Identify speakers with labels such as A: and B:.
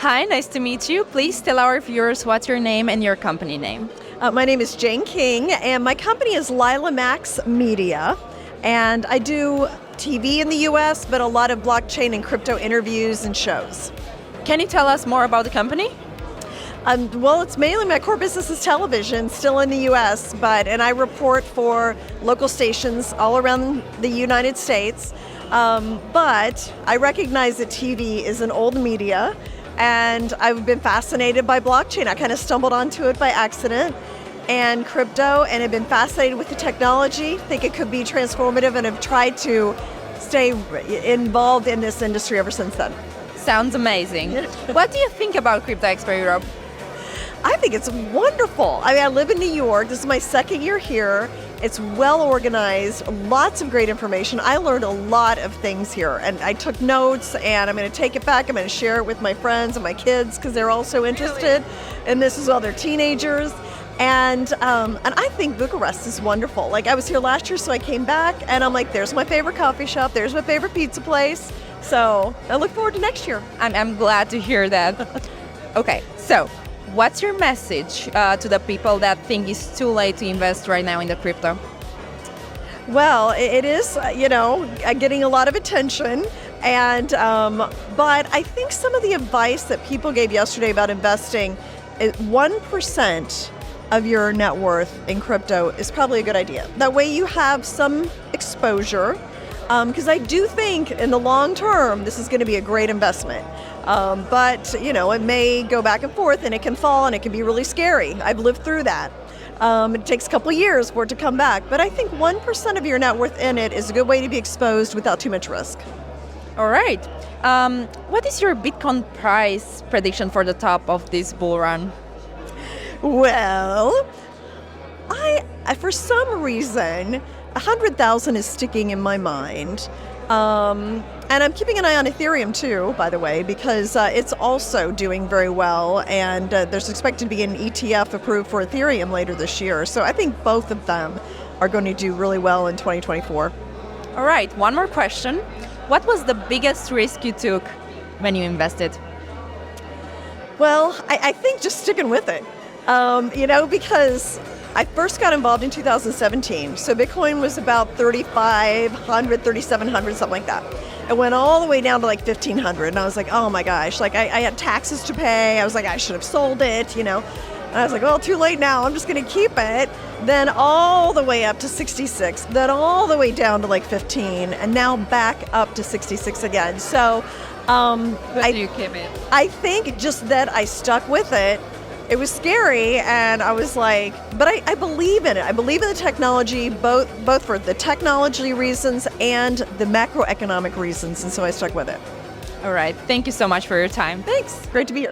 A: Hi, nice to meet you. Please tell our viewers what's your name and your company name.
B: My name is Jane King, and my company is LilaMax Media, and I do TV in the US, but a lot of blockchain and crypto interviews and shows.
A: Can you tell us more about the company?
B: Well, it's mainly my core business is television, still in the US, and I report for local stations all around the United States. But I recognize that TV is an old media, and I've been fascinated by blockchain. I kind of stumbled onto it by accident, and crypto, and have been fascinated with the technology, think it could be transformative, and have tried to stay involved in this industry ever since then.
A: Sounds amazing. What do you think about CryptoExpo Europe?
B: I think it's wonderful. I mean, I live in New York. This is my second year here. It's well organized, lots of great information. I learned a lot of things here, and I took notes, and I'm going to take it back. I'm going to share it with my friends and my kids because they're also interested in this as well. They're teenagers. And I think Bucharest is wonderful. Like, I was here last year, so I came back, and I'm like, there's my favorite coffee shop, there's my favorite pizza place. So I look forward to next year.
A: I'm glad to hear that. Okay, so what's your message to the people that think it's too late to invest right now in the crypto?
B: Well, it is, getting a lot of attention. And but I think some of the advice that people gave yesterday about investing, 1% of your net worth in crypto is probably a good idea. That way you have some exposure, because I do think in the long term this is going to be a great investment. But it may go back and forth, and it can fall, and it can be really scary. I've lived through that. It takes a couple of years for it to come back, but I think 1% of your net worth in it is a good way to be exposed without too much risk.
A: All right. What is your Bitcoin price prediction for the top of this bull run?
B: Well, for some reason, 100,000 is sticking in my mind. And I'm keeping an eye on Ethereum too, by the way, because it's also doing very well, and there's expected to be an ETF approved for Ethereum later this year. So I think both of them are going to do really well in 2024.
A: All right, one more question. What was the biggest risk you took when you invested?
B: Well, I think just sticking with it, because I first got involved in 2017. So Bitcoin was about 3,500, 3,700, something like that. It went all the way down to like 1,500, and I was like, oh my gosh, like I had taxes to pay. I was like, I should have sold it, And I was like, well, too late now. I'm just going to keep it. Then all the way up to 66, then all the way down to like 15, and now back up to 66 again. So
A: You keep it?
B: I think just that I stuck with it. It was scary, and I was like, but I believe in it. I believe in the technology, both for the technology reasons and the macroeconomic reasons, and so I stuck with it.
A: All right. Thank you so much for your time.
B: Thanks. Great to be here.